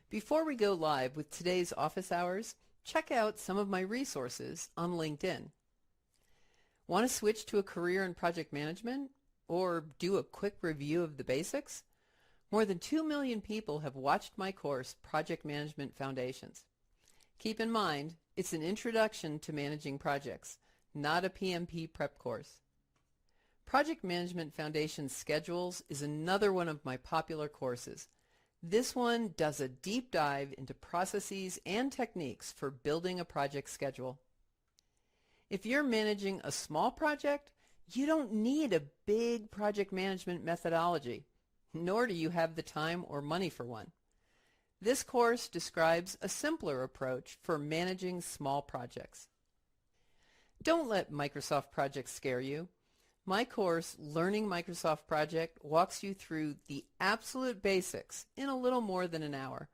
Before we go live with today's office hours, check out some of my resources on LinkedIn. Want to switch to a career in project management or do a quick review of the basics? More than 2 million people have watched my course, Project Management Foundations. Keep in mind, it's an introduction to managing projects, not a PMP prep course. Project Management Foundations Schedules is another one of my popular courses. This one does a deep dive into processes and techniques for building a project schedule. If you're managing a small project, you don't need a big project management methodology, nor do you have the time or money for one. This course describes a simpler approach for managing small projects. Don't let Microsoft projects scare you. My course, Learning Microsoft Project, walks you through the absolute basics in a little more than an hour.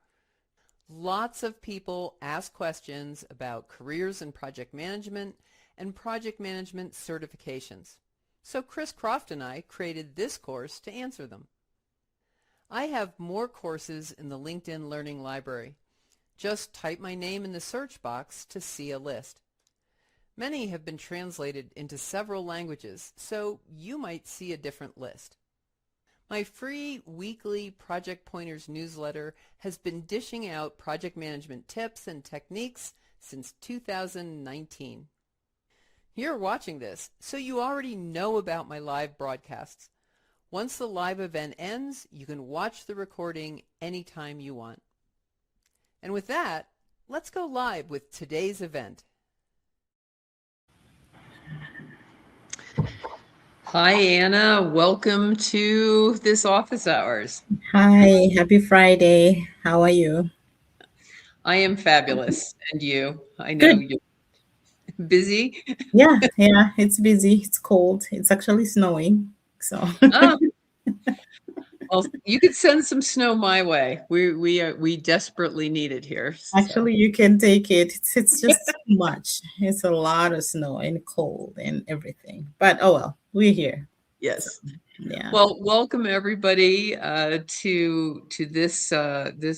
Lots of people ask questions about careers in project management and project management certifications. So Chris Croft and I created this course to answer them. I have more courses in the LinkedIn Learning Library. Just type my name in the search box to see a list. Many have been translated into several languages, so you might see a different list. My free weekly Project Pointers newsletter has been dishing out project management tips and techniques since 2019. You're watching this, so you already know about my live broadcasts. Once the live event ends, you can watch the recording anytime you want. And with that, let's go live with today's event. Hi, Anna. Welcome to this office hours. Hi, happy Friday. How are you? I am fabulous. And you? I know Good. you're busy. Yeah, it's busy. It's cold. It's actually snowing. So Oh, well, you could send some snow my way. We desperately need it here. So actually you can take it. It's just too much. It's a lot of snow and cold and everything. But oh well, we're here. So yes. yeah. Well, welcome everybody to this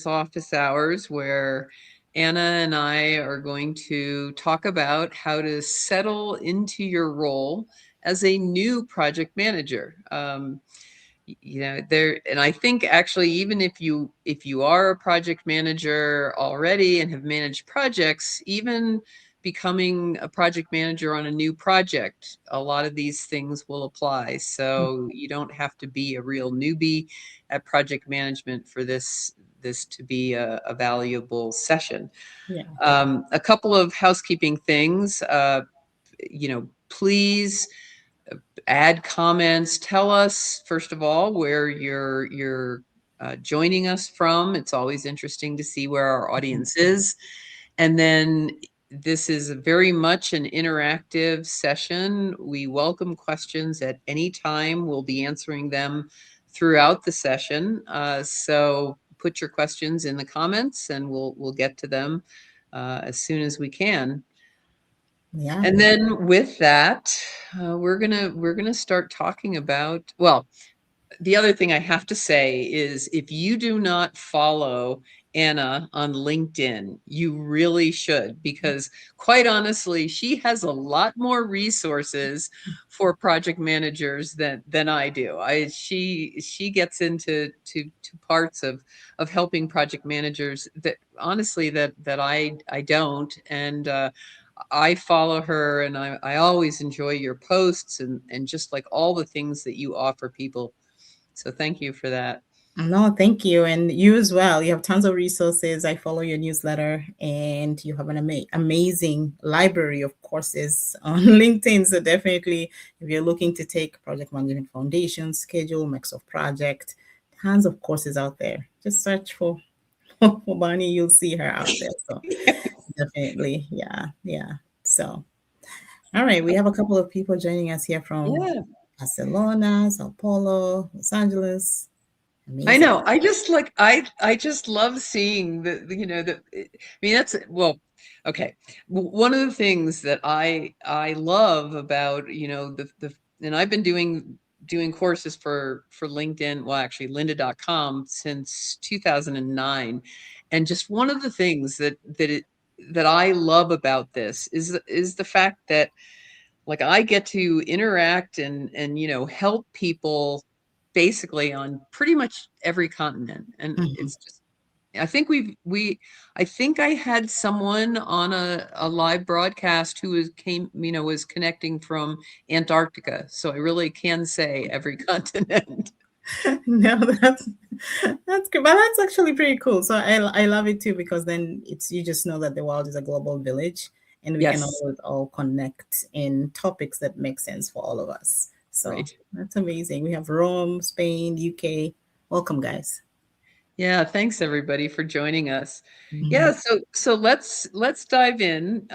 office hours where Anna and I are going to talk about how to settle into your role as a new project manager. There, and I think actually even if you are a project manager already and have managed projects, even becoming a project manager on a new project, a lot of these things will apply. So you don't have to be a real newbie at project management for this to be a valuable session. Yeah. A couple of housekeeping things. Please add comments. Tell us, first of all, where you're joining us from. It's always interesting to see where our audience is. And then this is very much an interactive session. We welcome questions at any time. We'll be answering them throughout the session. So put your questions in the comments and we'll get to them as soon as we can. Yeah. And then with that, we're gonna start talking about, well, the other thing I have to say is if you do not follow Anna on LinkedIn, you really should, because quite honestly, she has a lot more resources for project managers than I do. She gets into to parts of helping project managers that honestly that I don't. And I follow her and I always enjoy your posts and just like all the things that you offer people. So thank you for that. No, thank you. And you as well. You have tons of resources. I follow your newsletter and you have an amazing library of courses on LinkedIn. So definitely, if you're looking to take Project Management Foundation, Schedule, Microsoft Project, tons of courses out there. Just search for, for Bonnie, you'll see her out there. So definitely, yeah, yeah. So, all right, we have a couple of people joining us here from Yeah, Barcelona, Sao Paulo, Los Angeles. I Amazing. know. I just love seeing I mean that's well, okay. One of the things that I love about, the and I've been doing doing courses for LinkedIn, well, actually lynda.com since 2009. And just one of the things that I love about this is the fact that like I get to interact and help people basically on pretty much every continent. And Mhm. it's just I think I think I had someone on a live broadcast who was connecting from Antarctica. So I really can say every continent. No, that's good, but that's actually pretty cool. So I love it too because then it's you just know that the world is a global village, and we can Yes, always all connect in topics that make sense for all of us. So right. that's amazing. We have Rome, Spain, UK. Welcome, guys. Yeah, thanks everybody for joining us. Yeah, Mhm. so let's dive in.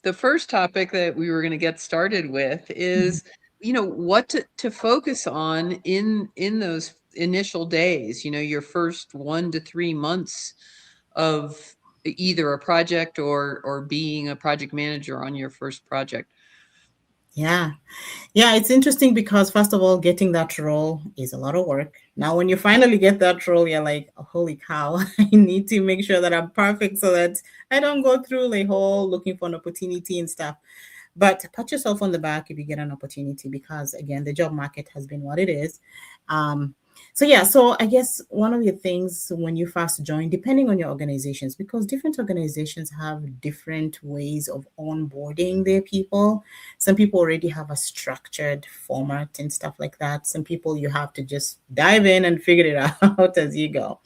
The first topic that we were going to get started with Mhm. is, what to focus on in those initial days, your first 1 to 3 months of either a project or being a project manager on your first project. Yeah. Yeah, it's interesting because first of all, getting that role is a lot of work. Now, when you finally get that role, you're like, oh, holy cow, I need to make sure that I'm perfect so that I don't go through the whole looking for an opportunity and stuff. But pat yourself on the back if you get an opportunity because, again, the job market has been what it is. Um, so, yeah, so I guess one of the things when you first join, depending on your organizations, because different organizations have different ways of onboarding their people. Some people already have a structured format and stuff like that. Some people you have to just dive in and figure it out as you go.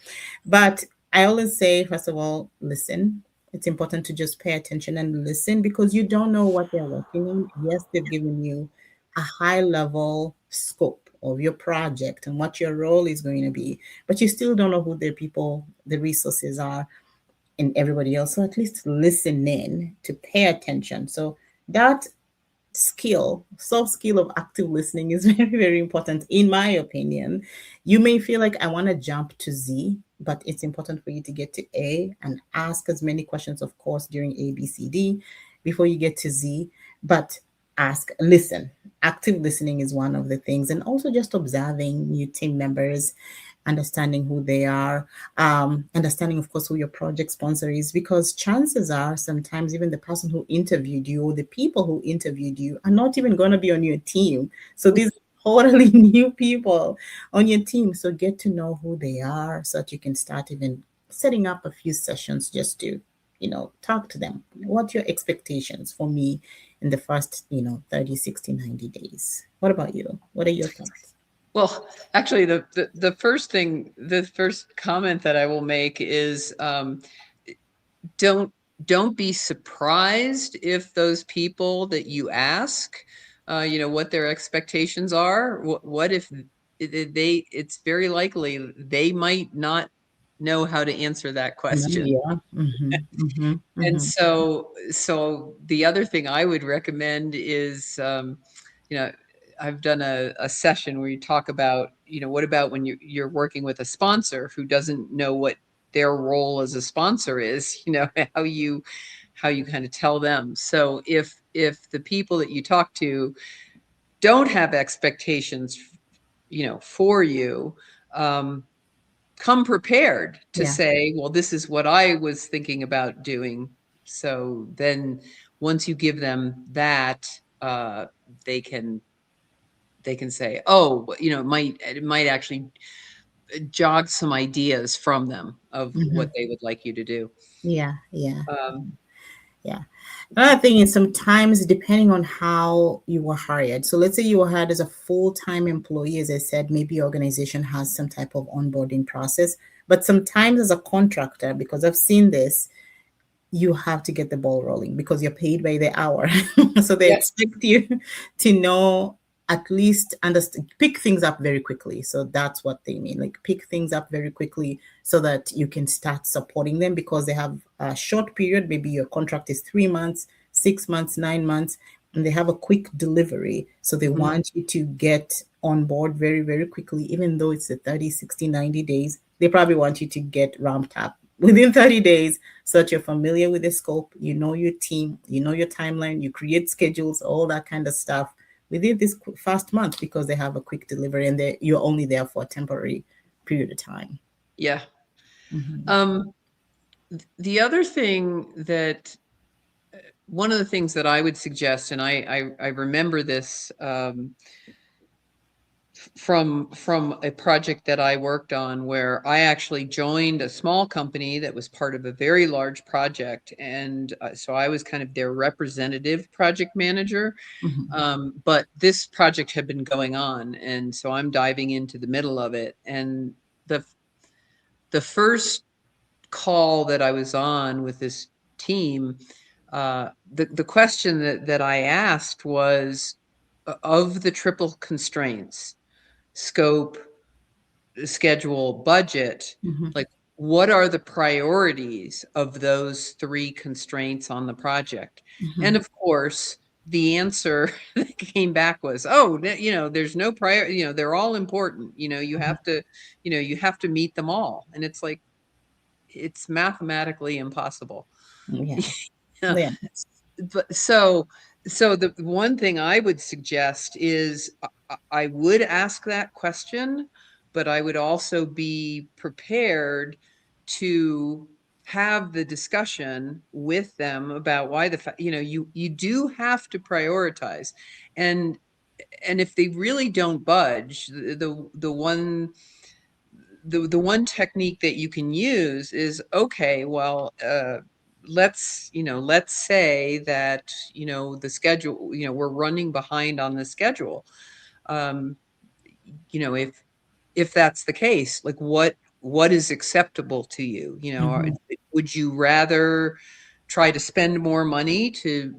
But I always say, first of all, listen. It's important to just pay attention and listen because you don't know what they're working on. Yes, they've given you a high level scope of your project and what your role is going to be, but you still don't know who the people, the resources are, and everybody else. So at least listen in to pay attention. So that soft skill of active listening is very, very important, in my opinion. You may feel like I want to jump to Z, but it's important for you to get to A and ask as many questions, of course, during A, B, C, D before you get to Z. But listen. Active listening is one of the things, and also just observing new team members, understanding who they are, understanding, of course, who your project sponsor is, because chances are sometimes even the person who interviewed you or the people who interviewed you are not even going to be on your team. So these are totally new people on your team. So get to know who they are so that you can start even setting up a few sessions just to, talk to them. What your expectations for me in the first, 30, 60, 90 days? What about you? What are your thoughts? Well, actually, the first comment that I will make is don't don't be surprised if those people that you ask, what their expectations are. What if it's very likely they might not know how to answer that No, question. yeah. Mhm, mhm, And mhm. so the other thing I would recommend is, you know, I've done a session where you talk about, what about when you're working with a sponsor who doesn't know what their role as a sponsor is, how you kind of tell them. So if the people that you talk to don't have expectations, for you, um, come prepared to Yeah. say, well, this is what I was thinking about doing. So then once you give them that, uh, they can they can say, oh, it might actually jog some ideas from them of what Mhm. they would like you to do. Yeah, yeah, Um, yeah. Another thing is sometimes depending on how you were hired. So let's say you were hired as a full-time employee, as I said, maybe your organization has some type of onboarding process. But sometimes as a contractor, because I've seen this, you have to get the ball rolling because you're paid by the hour. So they yeah. expect you to know, at least understand, pick things up very quickly. So that's what they mean, like pick things up very quickly so that you can start supporting them because they have a short period. Maybe your contract is 3 months, 6 months, 9 months, and they have a quick delivery. So they Mhm. want you to get on board very, very quickly, even though it's a 30, 60, 90 days. They probably want you to get ramped up within 30 days so that you're familiar with the scope, you know your team, you know your timeline, you create schedules, all that kind of stuff within this first month because they have a quick delivery and you're only there for a temporary period of time. Yeah. Mm-hmm. The other thing that one of the things that I would suggest, and I remember this from a project that I worked on where I actually joined a small company that was part of a very large project, and so I was kind of their representative project manager. Mm-hmm. But this project had been going on, and so I'm diving into the middle of it. And the the first call that I was on with this team, the question that I asked was, of the triple constraints, scope, schedule, budget, Mm-hmm. like what are the priorities of those three constraints on the project? Mm-hmm. And of course, the answer that came back was, oh, there's no prior, they're all important. You have to meet them all. And it's like, it's mathematically impossible. Yeah. Yeah. Yeah. But so the one thing I would suggest is I would ask that question, but I would also be prepared to have the discussion with them about why you do have to prioritize. and and if they really don't budge, the one technique that you can use is, okay, well, let's say that the schedule, we're running behind on the schedule. um if that's the case, like what is acceptable to you? Mm-hmm. Would you rather try to spend more money to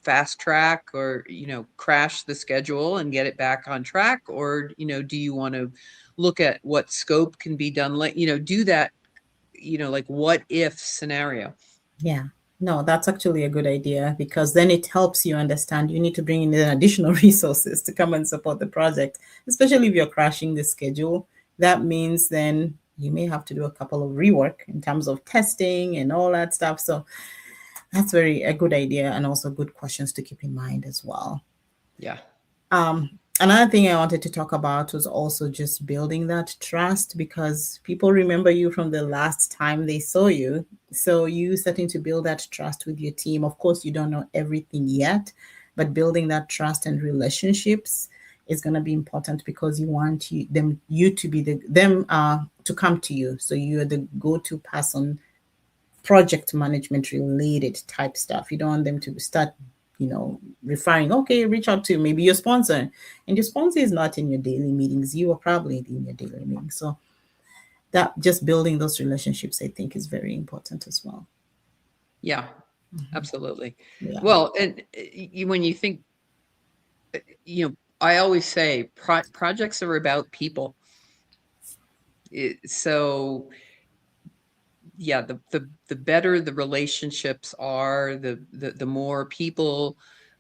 fast track, or crash the schedule and get it back on track? Or do you want to look at what scope can be done, like do that, like what if scenario? Yeah. No, that's actually a good idea because then it helps you understand you need to bring in additional resources to come and support the project, especially if you're crashing the schedule. That means then you may have to do a couple of rework in terms of testing and all that stuff. So that's very a good idea and also good questions to keep in mind as well. Yeah. Um, Another thing I wanted to talk about was also just building that trust because people remember you from the last time they saw you. So you starting to build that trust with your team. Of course, you don't know everything yet, but building that trust and relationships is going to be important because you want you to be them to come to you. So you're the go-to person, project management related type stuff. You don't want them to start, referring, okay, reach out to maybe your sponsor. And your sponsor is not in your daily meetings. You are probably in your daily meetings. So that just building those relationships, I think, is very important as well. Yeah, Mhm. absolutely. Yeah. Well, and when you think, I always say projects are about people. So yeah, the better the relationships are, the more people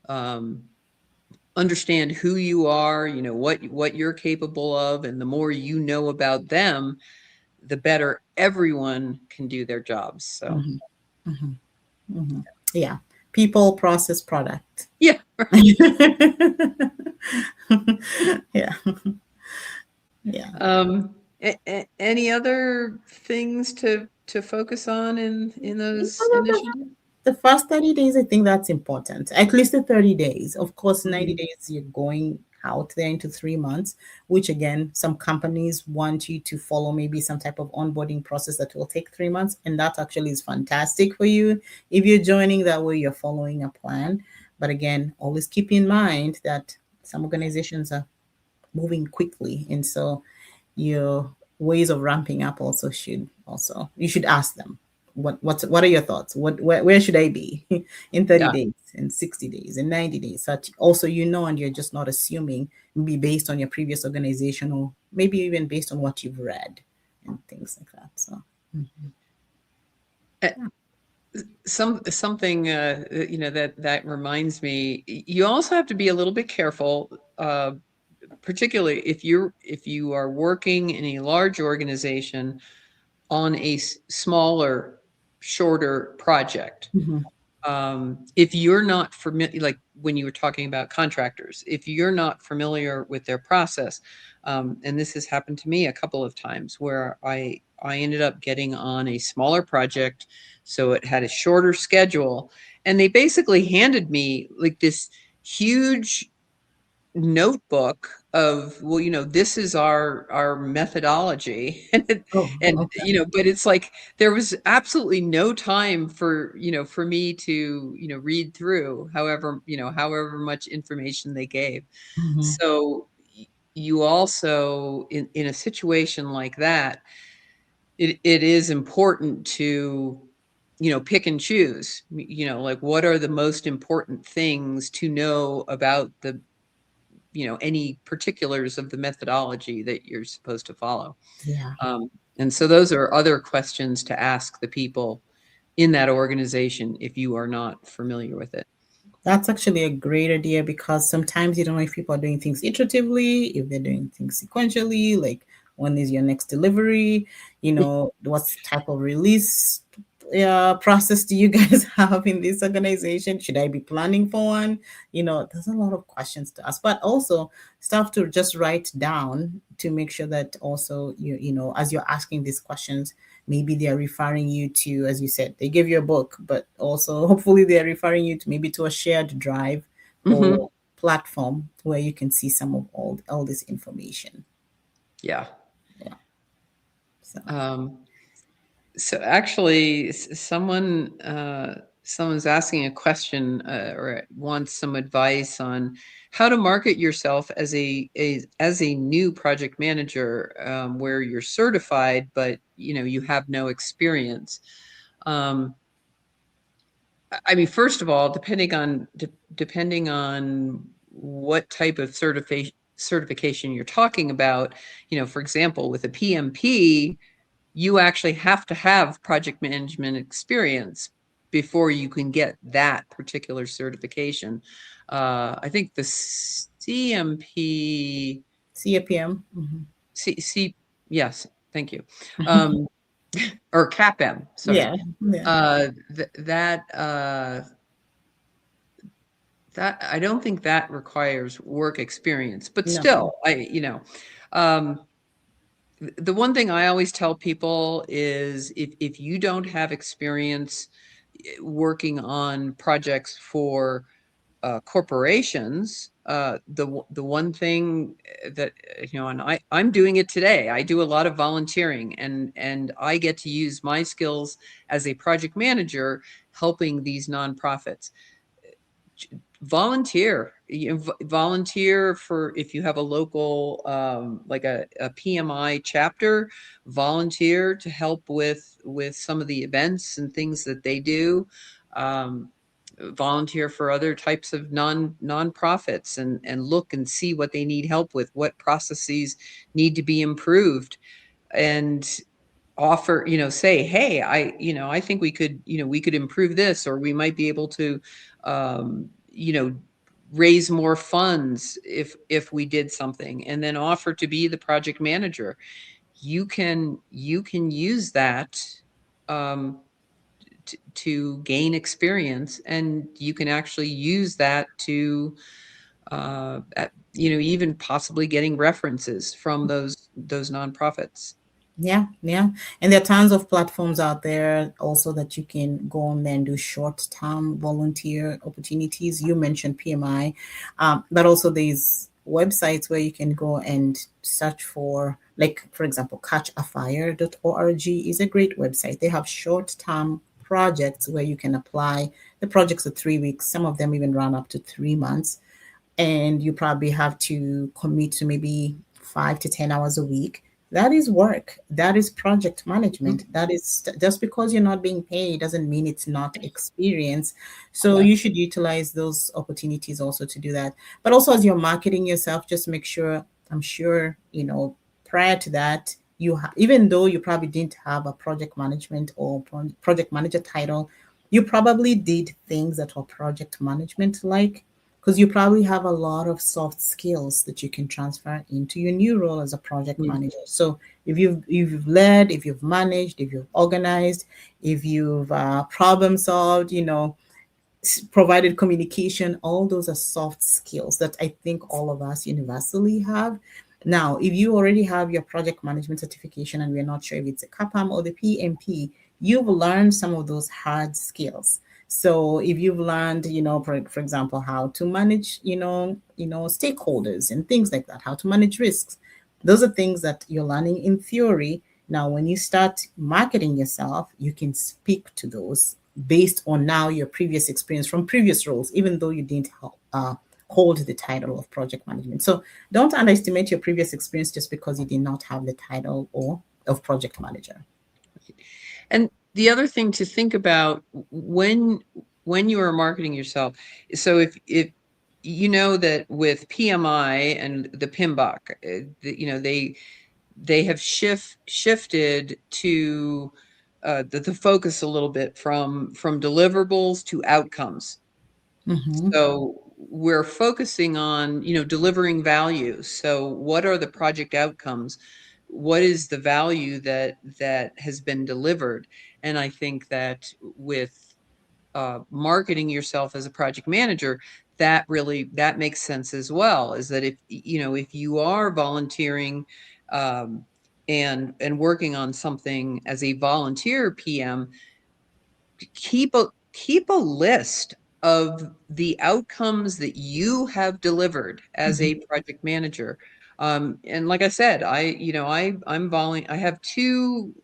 um, understand who you are, what you're capable of, and the more you know about them, the better everyone can do their jobs. So Hmm. Hmm. Hmm. Yeah. People, process, product. yeah. Yeah. Yeah. Any other things to focus on in those initiatives? The first 30 days, I think that's important. At least the 30 days. Of course, 90 Mhm. days, you're going out there into 3 months, which again, some companies want you to follow maybe some type of onboarding process that will take 3 months. And that actually is fantastic for you. If you're joining that way, you're following a plan. But again, always keep in mind that some organizations are moving quickly. And so your ways of ramping up also you should ask them what are your thoughts, where should I be in 30 Yeah, days in 60 days in 90 days, such also and you're just not assuming, maybe based on your previous organization or maybe even based on what you've read and things like that. So Uh, something that reminds me, you also have to be a little bit careful, particularly if you are working in a large organization on a smaller, shorter project. mhm, If you're not familiar, like when you were talking about contractors, if you're not familiar with their process, and this has happened to me a couple of times where I ended up getting on a smaller project, so it had a shorter schedule, and they basically handed me like this huge notebook of, well, this is our methodology. Oh, And okay. but it's like there was absolutely no time for for me to read through however much information they gave. Hmm. So you also, in a situation like that, it is important to pick and choose, like what are the most important things to know about the any particulars of the methodology that you're supposed to follow. Yeah. Um, and so those are other questions to ask the people in that organization if you are not familiar with it. That's actually a great idea because sometimes you don't know if people are doing things iteratively, if they're doing things sequentially, like when is your next delivery, what type of release process do you guys have in this organization? Should I be planning for one? There's a lot of questions to ask, but also stuff to just write down to make sure that also as you're asking these questions, maybe they're referring you to, as you said, they give you a book, but also hopefully they're referring you to maybe to a shared drive Mm-hmm. or platform where you can see some of all this information. Yeah. Yeah. So Um, so actually, someone's asking a question, or wants some advice on how to market yourself as a new project manager, where you're certified, but you have no experience. Um, I mean, first of all, depending on what type of certification you're talking about, for example, with a PMP, you actually have to have project management experience before you can get that particular certification. I think the CMP, CAPM. C, yes, thank you. Um, or CAPM, sorry. Yeah. Yeah. Th that I don't think that requires work experience, but No. still, um, the one thing I always tell people is if you don't have experience working on projects for corporations, the one thing that and I'm doing it today. I do a lot of volunteering, and I get to use my skills as a project manager helping these nonprofits. Volunteer, volunteer for, if you have a local, like a PMI chapter, volunteer to help with some of the events and things that they do. um, Volunteer for other types of nonprofits, and look and see what they need help with, what processes need to be improved, and offer, say, hey, I think we could improve this, or we might be able to um, you know raise more funds if we did something, and then offer to be the project manager. You can use that, um, to gain experience, and you can actually use that to even possibly getting references from those nonprofits. Yeah, yeah. And there are tons of platforms out there also that you can go on there and do short-term volunteer opportunities. You mentioned PMI, but also there's websites where you can go and search for, like, for example, catchafire.org is a great website. They have short-term projects where you can apply. The projects are 3 weeks. Some of them even run up to 3 months, and you probably have to commit to maybe 5 to 10 hours a week. That is work. That is project management. That is, just because you're not being paid doesn't mean it's not experience. So Yeah. you should utilize those opportunities also to do that. But also, as you're marketing yourself, just make sure, I'm sure, prior to that, even though you probably didn't have a project management or project manager title, you probably did things that were project management like, because you probably have a lot of soft skills that you can transfer into your new role as a project Mm. manager. So if you've led, if you've managed, if you've organized, if you've problem solved, provided communication. All those are soft skills that I think all of us universally have. Now, if you already have your project management certification and we're not sure if it's a CAPAM or the PMP, you've learned some of those hard skills. So if you've learned, for example, how to manage, stakeholders and things like that, how to manage risks, those are things that you're learning in theory. Now, when you start marketing yourself, you can speak to those based on now your previous experience from previous roles, even though you didn't hold the title of project management. So don't underestimate your previous experience just because you did not have the title or of project manager. And the other thing to think about when you are marketing yourself, so if you know that with PMI and the PMBOK, they have shifted to the focus a little bit from deliverables to outcomes. Mm-hmm. So we're focusing on, delivering value. So what are the project outcomes? What is the value that has been delivered? And I think that with marketing yourself as a project manager, that makes sense as well. Is that if you are volunteering and working on something as a volunteer PM, keep a list of the outcomes that you have delivered as a project manager. And like I said, I have 2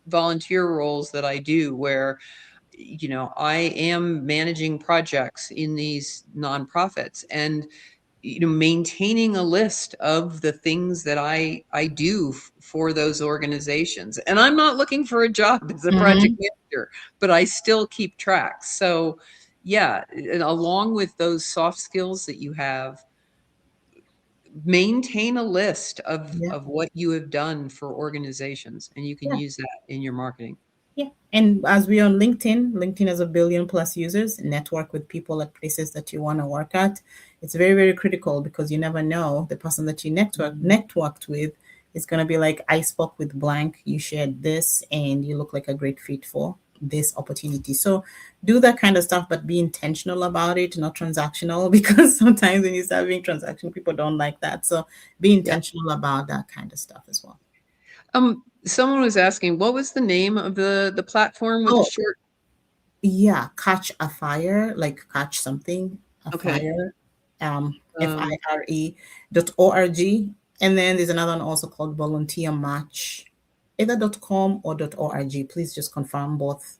volunteer roles that I do where I am managing projects in these nonprofits, and maintaining a list of the things that I do for those organizations. And I'm not looking for a job as a project Mm-hmm. manager, but I still keep track. So yeah, and along with those soft skills that you have, maintain a list Yeah. of what you have done for organizations, and you can Yeah. use that in your marketing. Yeah. And as we are on LinkedIn, LinkedIn has 1 billion+ users, network with people at places that you want to work at. It's very, very critical because you never know the person that you networked with is going to be like, I spoke with blank, you shared this, and you look like a great fit for this opportunity. So do that kind of stuff, but be intentional about it, not transactional, because sometimes when you start being transactional, people don't like that. So be Yeah. intentional about that kind of stuff as well. Someone was asking, what was the name of the platform with the Oh, short? yeah, catch a fire, like catch something, a Okay. fire, Um, FIRE.org. And then there's another one also called Volunteer Match, either .com or .org. Please just confirm both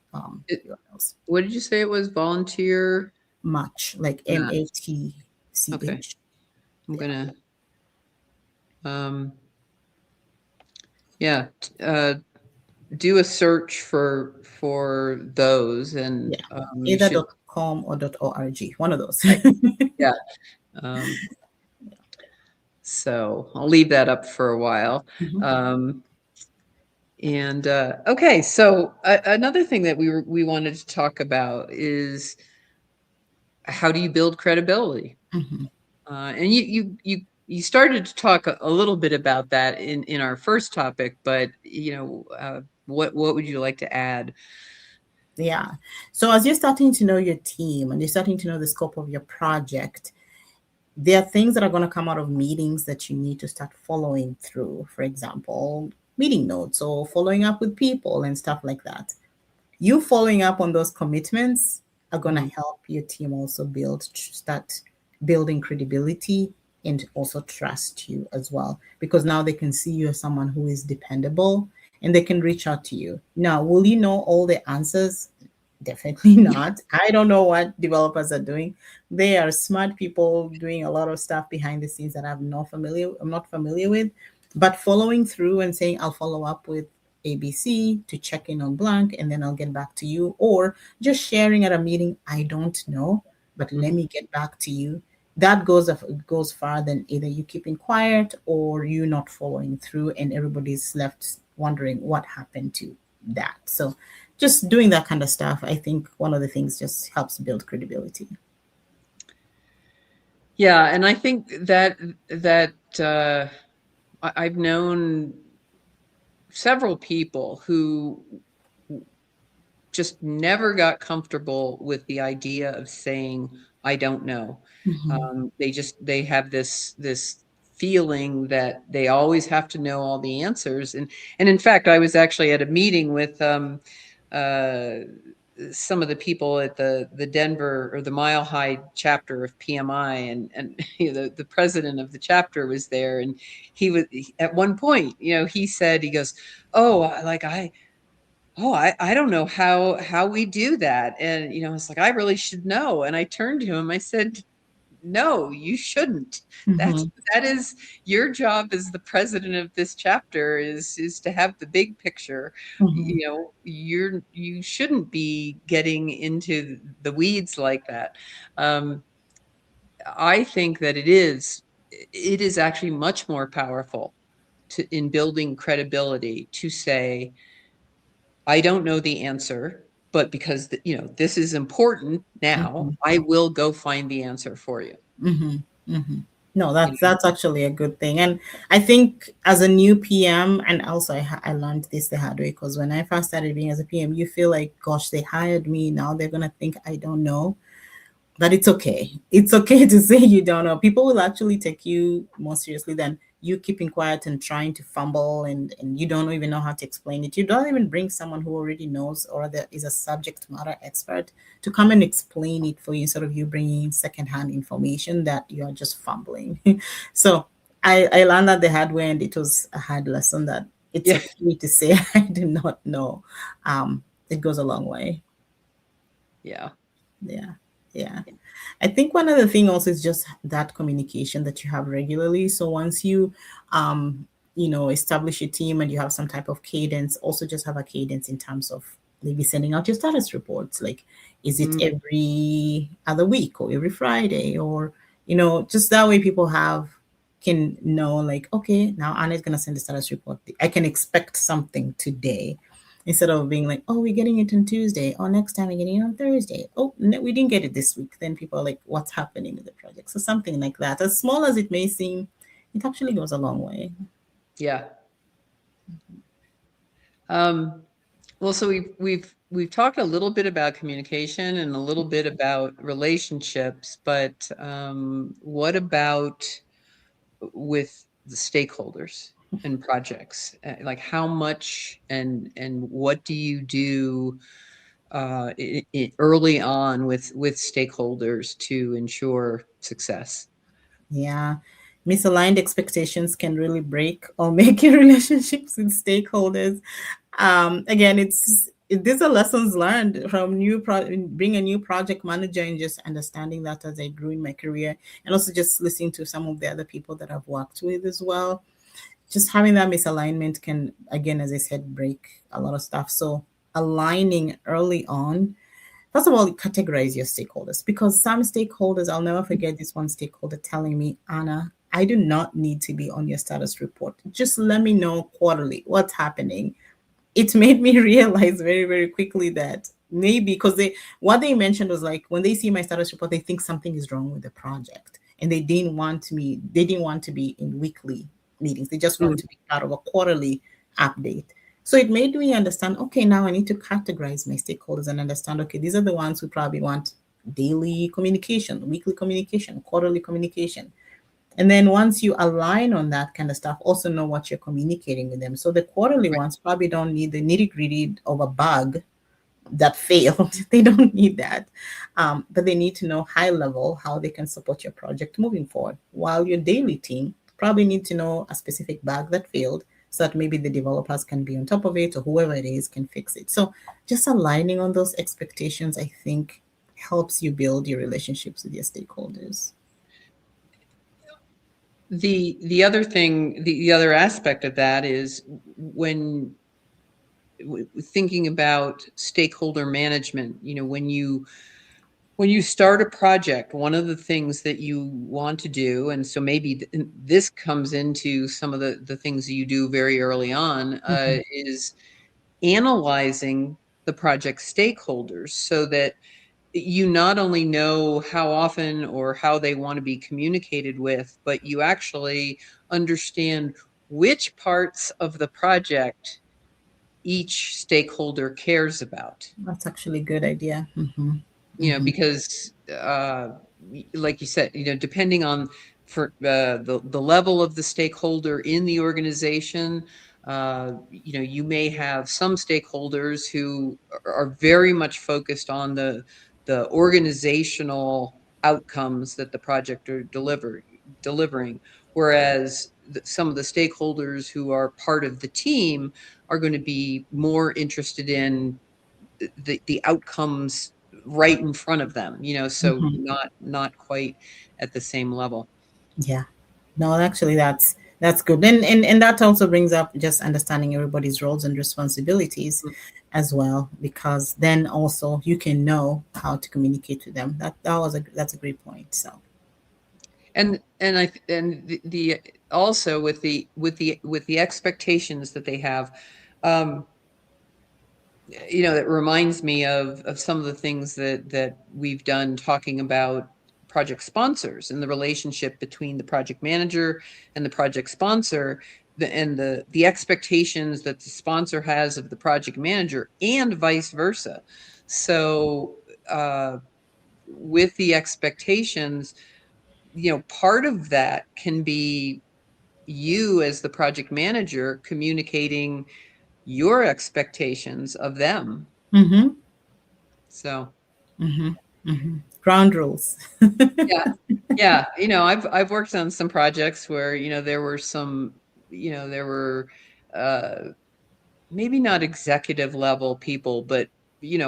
it, URLs. what did you say it was? Volunteer Match, like match. Okay. MATCH. I'm Yeah, gonna, um, yeah, do a search for those, and yeah. you Either should. .com or .org, one of those. Right. Yeah. Um, so I'll leave that up for a while. Mhm. Um, and okay, so another thing that we wanted to talk about is, how do you build credibility? Mhm. And you started to talk a little bit about that in our first topic, but what would you like to add? Yeah. So as you're starting to know your team and you're starting to know the scope of your project, there are things that are going to come out of meetings that you need to start following through. For example, meeting notes or following up with people and stuff like that. You following up on those commitments are going to Mhm. help your team also start building credibility and also trust you as well, because now they can see you as someone who is dependable and they can reach out to you. Now, will you know all the answers? Definitely not. I don't know what developers are doing. They are smart people doing a lot of stuff behind the scenes that I'm not familiar with. But following through and saying I'll follow up with ABC to check in on blank and then I'll get back to you, or just sharing at a meeting, I don't know, but let Mhm. me get back to you. That goes far than either you keeping quiet or you not following through and everybody's left wondering what happened to that. So just doing that kind of stuff, I think one of the things just helps build credibility. Yeah, and I think that I've known several people who just never got comfortable with the idea of saying, I don't know. Mhm. They have this feeling that they always have to know all the answers. And in fact, I was actually at a meeting with uh, some of the people at the Denver or the Mile High chapter of PMI, and you know, the president of the chapter was there, and at one point, you know, he said, he goes, "Oh, I don't know how we do that," and you know, it's like, I really should know. And I turned to him, I said, no, you shouldn't. That's Mhm. that is your job as the president of this chapter, is to have the big picture. Mhm. You know, you shouldn't be getting into the weeds like that. Um, I think that it is actually much more powerful in building credibility to say, I don't know the answer, but because you know, this is important now, Mhm. I will go find the answer for you. Mhm. Mhm. No, You that's actually a good thing. And I think as a new PM, and also I learned this the hard way, because when I first started being as a PM, you feel like, gosh, they hired me. Now they're gonna think I don't know. But it's okay. It's okay to say you don't know. People will actually take you more seriously than you keeping quiet and trying to fumble, and you don't even know how to explain it. You don't even bring someone who already knows or that is a subject matter expert to come and explain it for you instead of you bringing secondhand information that you are just fumbling. So I learned that the hard way, and it was a hard lesson that it's yeah, okay to say I do not know. It goes a long way. yeah. Yeah. Yeah. I think one other thing also is just that communication that you have regularly. So once you, um, establish a team and you have some type of cadence, also just have a cadence in terms of maybe sending out your status reports. Like, is it Mm, every other week or every Friday, or, just that way people can know, like, okay, now Anna's gonna send a status report. I can expect something today, instead of being like, oh, we're getting it on Tuesday, or next time we're getting it on Thursday. Oh, no, we didn't get it this week. Then people are like, what's happening with the project? So something like that, as small as it may seem, it actually goes a long way. yeah. Um, well, so we've talked a little bit about communication and a little bit about relationships, but what about with the stakeholders and projects? Like, how much and what do you do early on with stakeholders to ensure success? Yeah. Misaligned expectations can really break or make your relationships with stakeholders. Again, these are lessons learned from being a new project manager, and just understanding that as I grew in my career, and also just listening to some of the other people that I've worked with as well. Just having that misalignment can, again, as I said, break a lot of stuff. So aligning early on. First of all, categorize your stakeholders, because some stakeholders, I'll never forget this one stakeholder telling me, Anna, I do not need to be on your status report. Just let me know quarterly what's happening. It made me realize very, very quickly that maybe because what they mentioned was like, when they see my status report, they think something is wrong with the project. And they didn't want to be in weekly meetings. They just want Mm, to be part of a quarterly update. So it made me understand, okay, now I need to categorize my stakeholders and understand, okay, these are the ones who probably want daily communication, weekly communication, quarterly communication. And then once you align on that kind of stuff, also know what you're communicating with them. So the quarterly right. ones probably don't need the nitty gritty of a bug that failed. They don't need that. But they need to know high level how they can support your project moving forward. While your daily team probably need to know a specific bug that failed, so that maybe the developers can be on top of it, or whoever it is can fix it. So just aligning on those expectations, I think, helps you build your relationships with your stakeholders. The other thing, the other aspect of that is when thinking about stakeholder management, you know, when you start a project, one of the things that you want to do, and so maybe this comes into some of the things that you do very early on, Mhm. is analyzing the project stakeholders so that you not only know how often or how they want to be communicated with, but you actually understand which parts of the project each stakeholder cares about. That's actually a good idea. Mm-hmm. Mm-hmm. Because like you said, depending on for the level of the stakeholder in the organization, you may have some stakeholders who are very much focused on the organizational outcomes that the project are delivering, whereas some of the stakeholders who are part of the team are going to be more interested in the outcomes right in front of them, so Mm-hmm. not quite at the same level. Yeah. No, actually, that's good. And that also brings up just understanding everybody's roles and responsibilities as well, because then also you can know how to communicate to them. That's a great point. So. And also with the expectations that they have, um that reminds me of some of the things that we've done talking about project sponsors and the relationship between the project manager and the project sponsor, and the expectations that the sponsor has of the project manager and vice versa. So uh, with the expectations, part of that can be you as the project manager communicating your expectations of them. Mm-hmm. So Mm-hmm. Mm-hmm. Ground rules. yeah, yeah. I've worked on some projects where, there were some, there were uh maybe not executive level people, but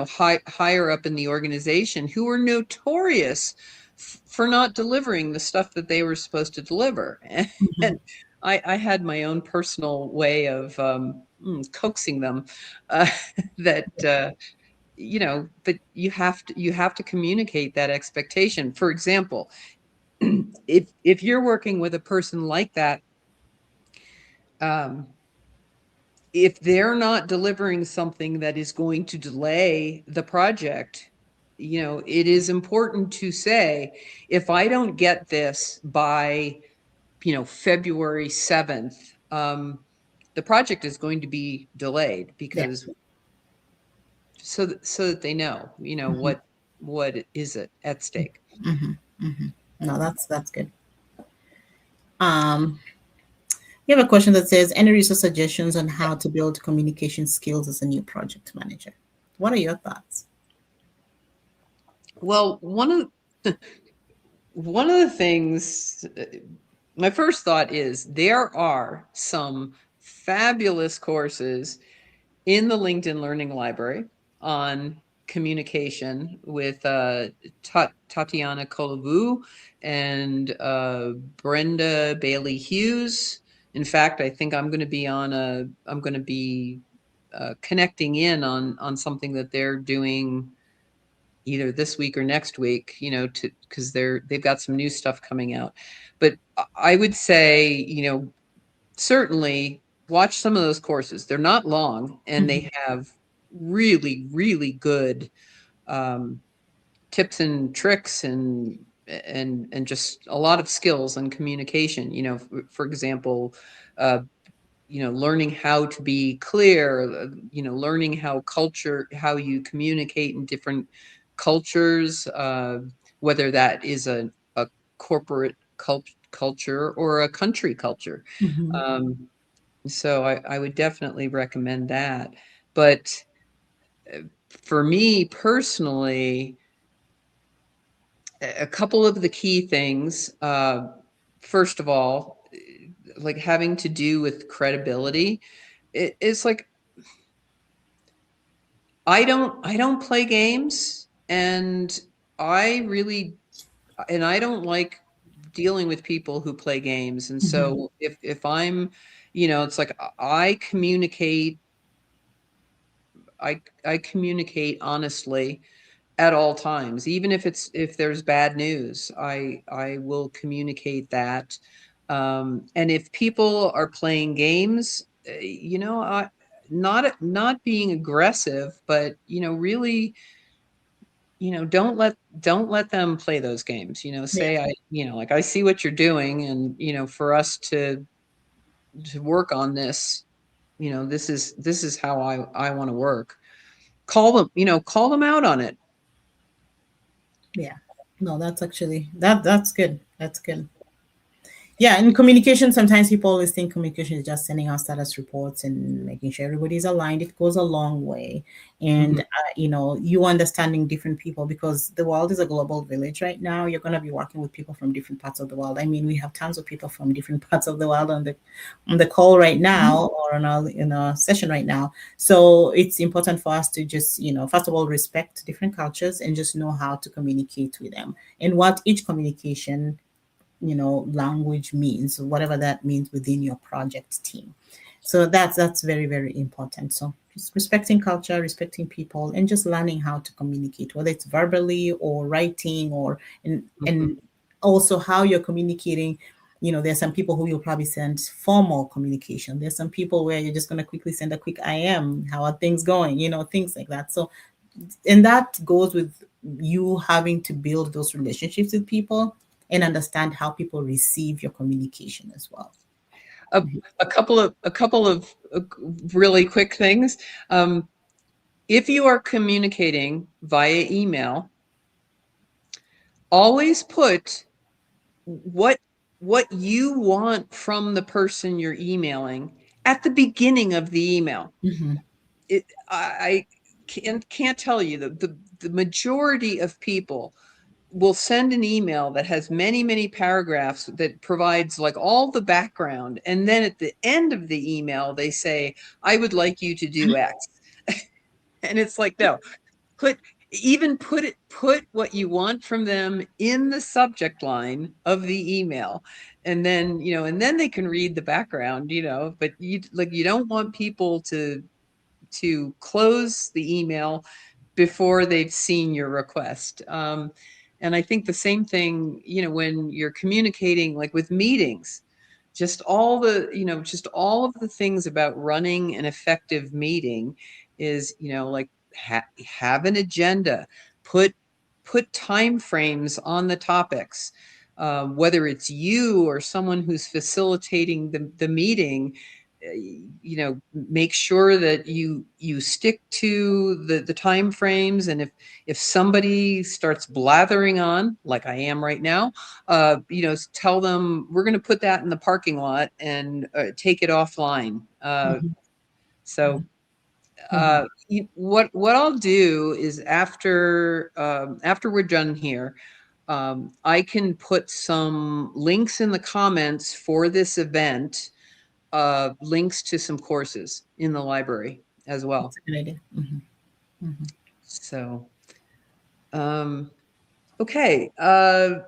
higher up in the organization who were notorious for not delivering the stuff that they were supposed to deliver. Mm-hmm. And I had my own personal way of coaxing them, uh, that but you have to communicate that expectation. For example, if you're working with a person like that, um, if they're not delivering something that is going to delay the project, it is important to say, if I don't get this by, February 7th, the project is going to be delayed, Yeah. because so that they know, Mm-hmm. what is it at stake. Mm-hmm. Mm-hmm. No, that's good. Um, we have a question that says, any resource suggestions on how to build communication skills as a new project manager? What are your thoughts? Well, one of the things, my first thought is there are some fabulous courses in the LinkedIn Learning Library on communication with Tatiana Kolovu and Brenda Bailey Hughes. In fact, I think I'm going to be connecting in on something that they're doing either this week or next week, to because they've got some new stuff coming out. But I would say, certainly watch some of those courses. They're not long, and Mm-hmm. they have really, really good um, tips and tricks, and just a lot of skills and communication. For example, uh, learning how to be clear, learning how you communicate in different cultures, whether that is a corporate culture or a country culture. Mm-hmm. Um, so I would definitely recommend that. But for me personally, a couple of the key things, first of all, like having to do with credibility, it's like I don't play games, and I really I don't like dealing with people who play games. And Mm-hmm. so if I'm, it's like I communicate honestly at all times, even if there's bad news, I will communicate that. And if people are playing games, I not being aggressive, but really, don't let them play those games. Yeah. Say, like, I see what you're doing, and for us to work on this, this is how I want to work. Call them out on it. Yeah. No, that's actually that's good. That's good. Yeah, in communication, sometimes people always think communication is just sending out status reports and making sure everybody's aligned. It goes a long way. And, Mhm. you understanding different people, because the world is a global village right now. You're going to be working with people from different parts of the world. I mean, we have tons of people from different parts of the world on the call right now, or in a session right now. So it's important for us to just, first of all, respect different cultures and just know how to communicate with them and what each communication language means, whatever that means within your project team. So that's very, very important. So just respecting culture, respecting people, and just learning how to communicate, whether it's verbally or writing, or and Mhm. also how you're communicating. There's some people who you'll probably send formal communication. There's some people where you're just going to quickly send a quick "I am," how are things going, things like that. So, and that goes with you having to build those relationships with people and understand how people receive your communication as well. A, a couple of really quick things. Um, if you are communicating via email, always put what what you want from the person you're emailing at the beginning of the email. Mm-hmm. I can't tell you the majority of people will send an email that has many paragraphs that provides like all the background, and then at the end of the email they say, I would like you to do X. And it's like, no, put put what you want from them in the subject line of the email, and then they can read the background, but you don't want people to close the email before they've seen your request. And I think the same thing, when you're communicating, like with meetings, just all of the things about running an effective meeting is, like have an agenda, put time frames on the topics. Whether it's you or someone who's facilitating the meeting, uh, make sure that you stick to the time frames. And if somebody starts blathering on, like I am right now, tell them we're going to put that in the parking lot and take it offline. Mm-hmm. So Mm-hmm. what I'll do is, after we're done here, I can put some links in the comments for this event, links to some courses in the library as well. That's a good idea. Mm-hmm. Mm-hmm. So, um, okay. The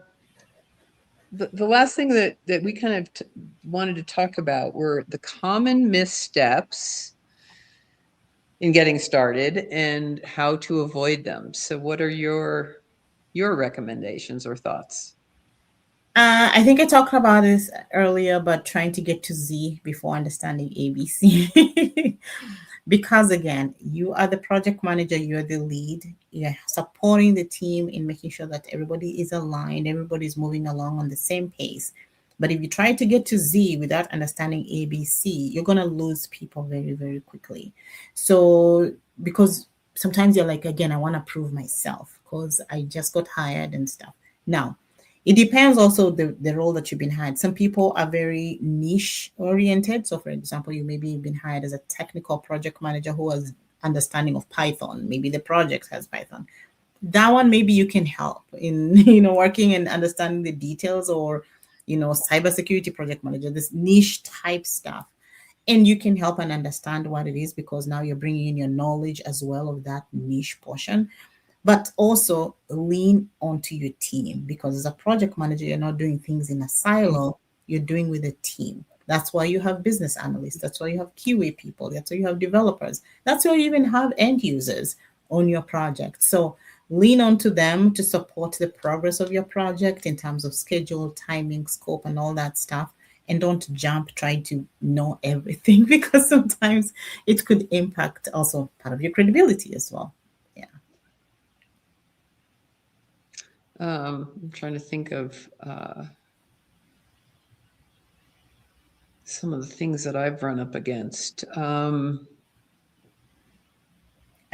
last thing that we kind of wanted to talk about were the common missteps in getting started and how to avoid them. So, what are your recommendations or thoughts? I think I talked about this earlier, but trying to get to Z before understanding ABC. Because again, you are the project manager, you're the lead, you're supporting the team in making sure that everybody is aligned, everybody's moving along on the same pace. But if you try to get to Z without understanding ABC, you're going to lose people very, very quickly. So, because sometimes you're like, again, I want to prove myself because I just got hired and stuff. Now, it depends also the role that you've been hired. Some people are very niche oriented. So, for example, you maybe been hired as a technical project manager who has understanding of Python. Maybe the project has Python. That one maybe you can help in working and understanding the details, or cybersecurity project manager, this niche type stuff, and you can help and understand what it is, because now you're bringing in your knowledge as well of that niche portion. But also lean onto your team, because as a project manager, you're not doing things in a silo, you're doing with a team. That's why you have business analysts, that's why you have QA people, that's why you have developers, that's why you even have end users on your project. So lean onto them to support the progress of your project in terms of schedule, timing, scope, and all that stuff. And don't jump trying to know everything because sometimes it could impact also part of your credibility as well. Yeah. I'm trying to think of. some of the things that I've run up against. I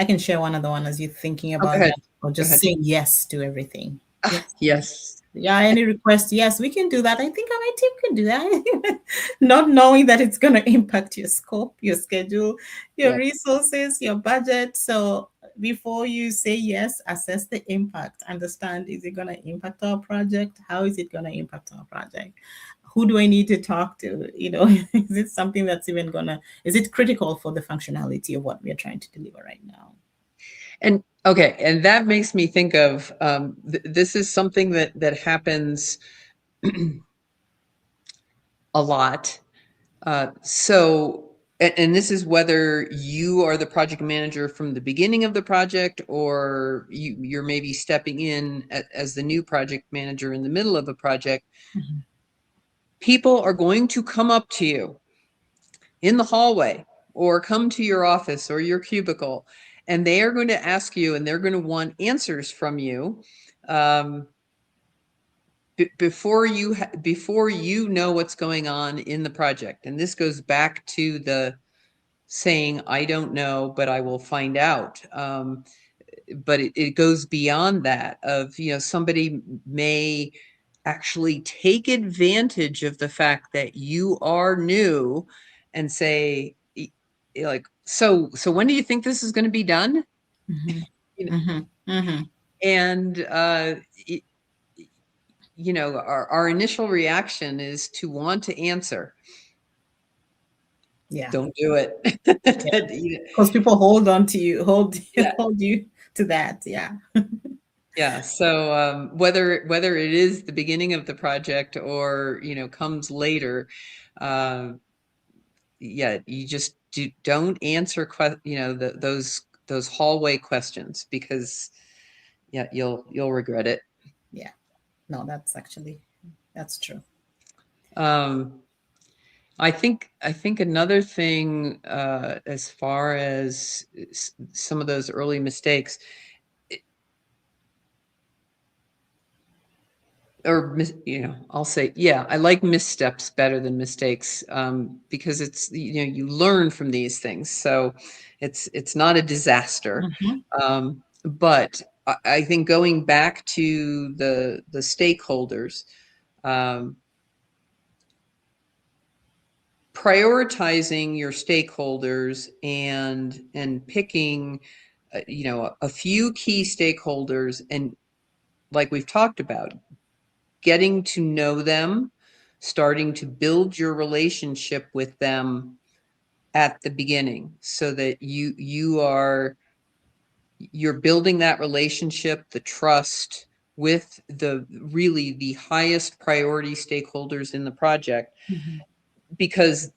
can share one other one as you're thinking Oh, go about ahead. that, or Go just ahead. saying yes to everything. Yes. Yes. Yeah, any request? Yes, we can do that. I think my team can do that. Not knowing that it's going to impact your scope, your schedule, your Yeah. resources, your budget. So before you say yes, assess the impact. Understand, is it going to impact our project? How is it going to impact our project? Who do I need to talk to? Is it something that's even is it critical for the functionality of what we're trying to deliver right now? And okay, and that makes me think of this is something that happens a lot. And this is whether you are the project manager from the beginning of the project, or you're maybe stepping in as the new project manager in the middle of a project. Mm-hmm. People are going to come up to you in the hallway or come to your office or your cubicle, and they are going to ask you, and they're going to want answers from you before you know what's going on in the project. And this goes back to the saying, I don't know, but I will find out. But it goes beyond that of, somebody may actually take advantage of the fact that you are new and say, like, so when do you think this is going to be done? Mm-hmm. You know, Mm-hmm. Mm-hmm. and our initial reaction is to want to answer. Yeah. Don't do it. Yeah. Because people hold on to you, Yeah. hold you to that. Yeah. Yeah. So whether it is the beginning of the project or comes later, uh, yeah, you just don't answer those hallway questions, because yeah, you'll regret it. Yeah. No, that's true. Um, I think another thing, as far as some of those early mistakes, I'll say, yeah, I like missteps better than mistakes, because it's, you learn from these things. So it's not a disaster. Mm-hmm. But I think going back to the stakeholders, um, prioritizing your stakeholders and picking, a few key stakeholders, and like we've talked about, getting to know them, starting to build your relationship with them at the beginning, so that you're building that relationship, the trust with the highest priority stakeholders in the project. Mm-hmm. Because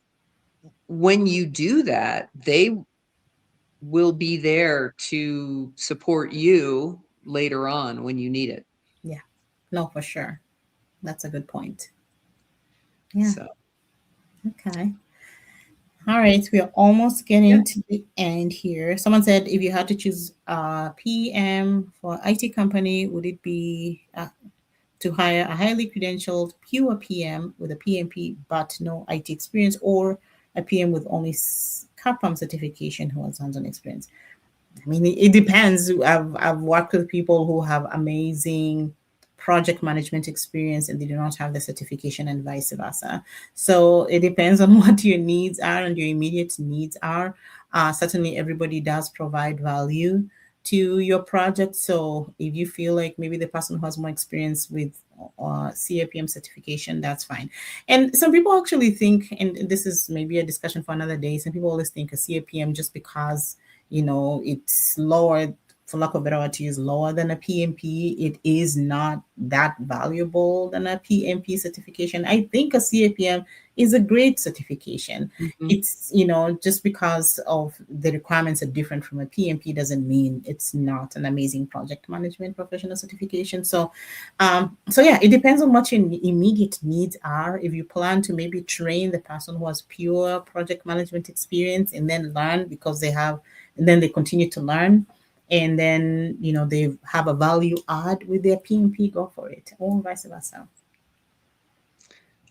when you do that, they will be there to support you later on when you need it. Yeah. No, for sure. That's a good point. Yeah. So Okay. All right. We are almost yeah. getting to the end here. Someone said if you had to choose a PM for IT company, would it be to hire a highly credentialed pure PM with a PMP but no IT experience, or a PM with only CAPAM certification who has hands-on experience? I mean, it depends. I've worked with people who have amazing project management experience and they do not have the certification, and vice versa. So it depends on what your needs are and your immediate needs are. Certainly, everybody does provide value to your project. So if you feel like maybe the person who has more experience with CAPM certification, that's fine. And some people actually think, and this is maybe a discussion for another day, some people always think a CAPM just because it's lower, for lack of a better word to use, lower than a PMP. It is not that valuable than a PMP certification. I think a CAPM is a great certification. Mm-hmm. It's, just because of the requirements are different from a PMP doesn't mean it's not an amazing project management professional certification. So yeah, it depends on what your immediate needs are. If you plan to maybe train the person who has pure project management experience and then learn because and then they continue to learn, and then they have a value add with their PMP, go for it, or vice versa.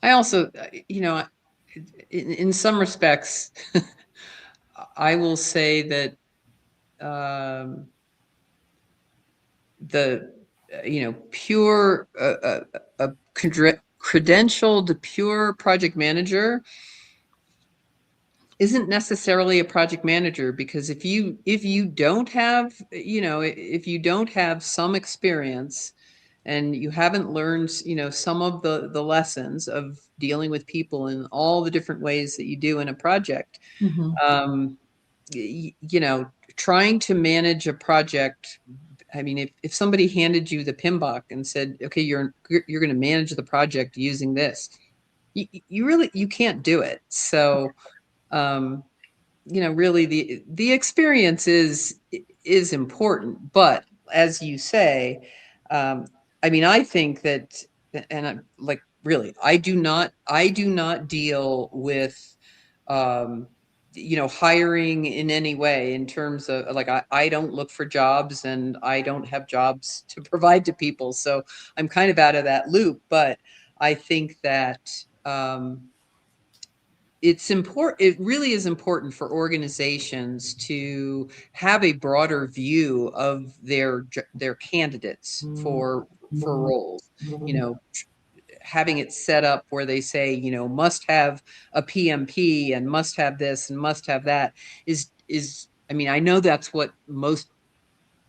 I also, in some respects, I will say that um, the pure a credentialed pure project manager isn't necessarily a project manager, because if you don't have if you don't have some experience and you haven't learned some of the lessons of dealing with people in all the different ways that you do in a project, Mm-hmm. um, you know, trying to manage a project. I mean, if somebody handed you the PMBOK and said, okay, you're going to manage the project using this, you really, you can't do it. So, um, really the experience is important, but as you say, um, I mean, I think that, and I'm like, really, I do not deal with, um, hiring in any way in terms of, like, I don't look for jobs and I don't have jobs to provide to people. So I'm kind of out of that loop, but I think that, um, it really is important for organizations to have a broader view of their candidates for roles. You know, having it set up where they say, must have a PMP and must have this and must have that is I mean, I know that's what most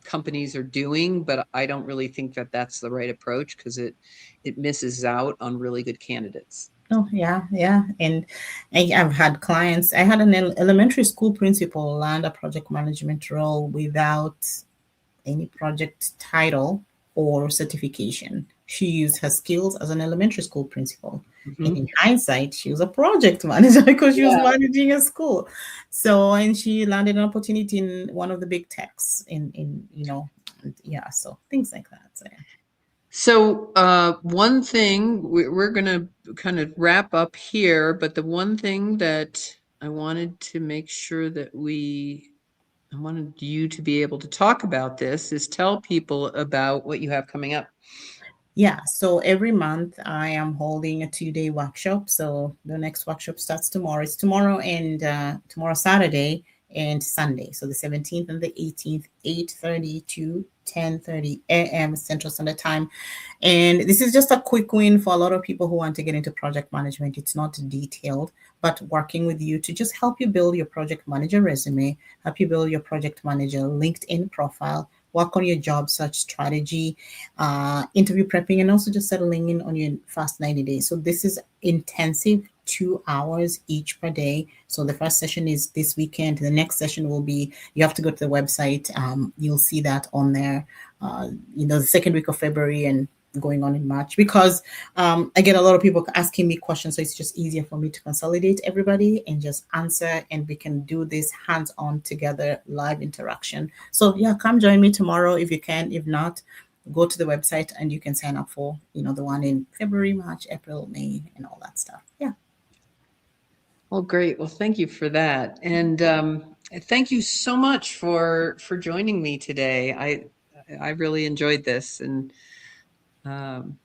companies are doing, but I don't really think that that's the right approach, because it misses out on really good candidates. Oh, yeah, yeah. And I've had clients, I had an elementary school principal land a project management role without any project title or certification. She used her skills as an elementary school principal. And Mhm. in hindsight, she was a project manager because she was Yeah. managing a school. So, and she landed an opportunity in one of the big techs yeah, so things like that. So, yeah. So, one thing we're going to kind of wrap up here, but the one thing that I wanted to make sure that I wanted you to be able to talk about this is tell people about what you have coming up. Yeah, so every month I am holding a 2-day workshop. So the next workshop starts tomorrow. It's tomorrow and tomorrow Saturday and Sunday. So the 17th and the 18th, 8:30 to 10:30 a.m. Central Standard Time. And this is just a quick win for a lot of people who want to get into project management. It's not detailed, but working with you to just help you build your project manager resume, help you build your project manager LinkedIn profile, work on your job search strategy, interview prepping, and also just settling in on your first 90 days. So this is intensive, 2 hours each per day. So the first session is this weekend. The next session will be, you have to go to the website. You'll see that on there, the second week of February and going on in March, because I get a lot of people asking me questions. So it's just easier for me to consolidate everybody and just answer, and we can do this hands-on together, live interaction. So yeah, come join me tomorrow if you can. If not, go to the website and you can sign up for, the one in February, March, April, May, and all that stuff. Yeah. Well, great. Well, thank you for that. And thank you so much for joining me today. I really enjoyed this, and um,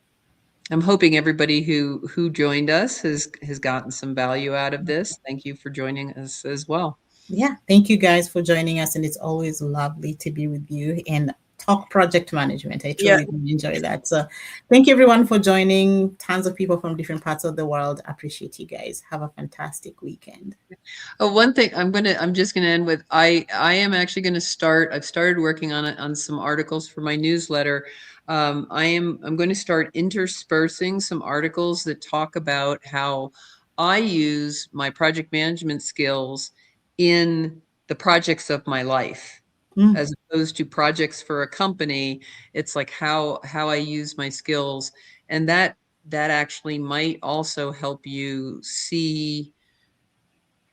I'm hoping everybody who joined us has gotten some value out of this. Thank you for joining us as well. Yeah. Thank you guys for joining us. And it's always lovely to be with you and talk project management. I Yeah. truly do enjoy that. So thank you everyone for joining. Tons of people from different parts of the world. Appreciate you guys. Have a fantastic weekend. Oh, one thing I'm just gonna end with, I am actually gonna start. I've started working on it, on some articles for my newsletter. I'm going to start interspersing some articles that talk about how I use my project management skills in the projects of my life, Mm, as opposed to projects for a company. It's like how I use my skills, and that actually might also help you see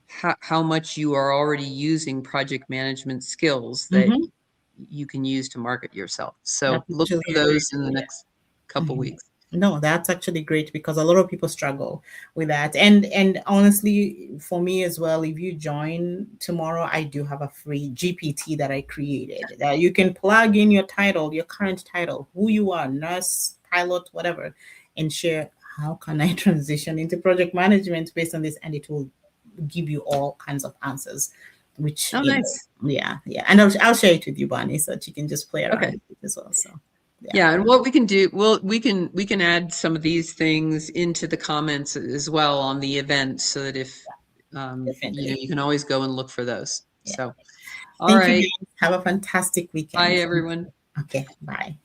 how much you are already using project management skills that mhm. you can use to market yourself. That's So look actually for a great those in the idea. next couple Mhm. weeks. No, that's actually great because a lot of people struggle with that. And honestly, for me as well, if you join tomorrow, I do have a free GPT that I created that you can plug in your title, your current title, who you are, nurse, pilot, whatever, and share how can I transition into project management based on this? And it will give you all kinds of answers, which, Oh, nice. yeah. And I'll share it with you, Bonnie, so that you can just play around Okay. with it as well. So, Yeah, and what we can do, well, we can add some of these things into the comments as well on the event, so that if definitely. you can always go and look for those. Yeah. So, all Thank you, right. guys. Have a fantastic weekend. Bye, everyone. Okay, bye.